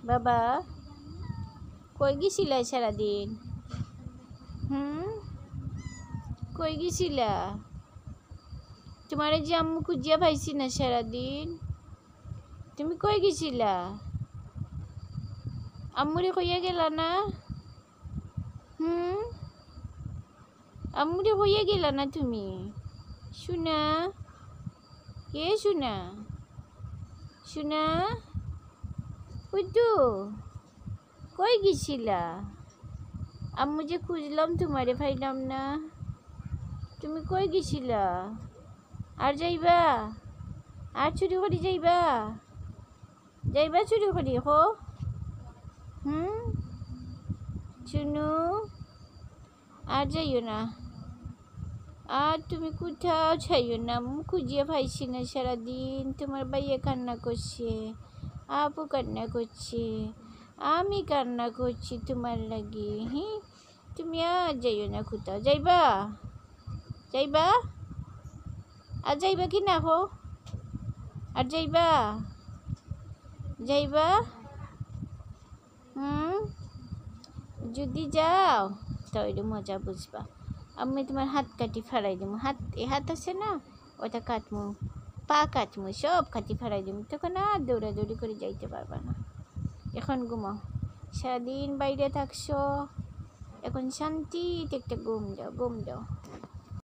বাবা কই গেছিলা সারাদিন? কই গেছিলা? তোমারে যে আম্মু খুঁজিয়া পাইছি না সারাদিন। তুমি কই গেছিলা? আম্মুরে কইয়া গেলা না? আম্মুরে কইয়া গেলা না তুমি? শুনা কে শুনা? শুনা কুটু কই গেছিলা? আম্মু যে খুঁজলাম তোমারে পাইলাম না। তুমি কই গেছিলা? আর যাইবা? আর চুরি করি যাইবা? যাইবা চুরি করি হো? শুনু আর যাইও না। আর তুমি কোথাও যাইও না। আম্মু খুঁজিয়ে পাইছি না সারাদিন। তোমার ভাইয়া কান্না করছে, আপু কান্না করছে, আমি কান্না করছি তোমার লাগি। তুমি আর যাইও না কোথাও। যাইবা? যাইবা? আর যাইবা কি না হো? আর যাইবা? যাইবা? যদি যাও তাহলে মজা বুঝবা। আমি তোমার হাত কাটি ফাড়াই দেবো। এ হাত আছে না, ওটা কাটমু, পা কাটমু, সব কাটি ফাড়াই দেবো। তখন আর দৌড়াদৌড়ি করে যাইতে পারবা না। এখন ঘুমাও। সারাদিন বাইরে থাকছো, এখন শান্তিতে একটা ঘুম যাও, ঘুম যাও।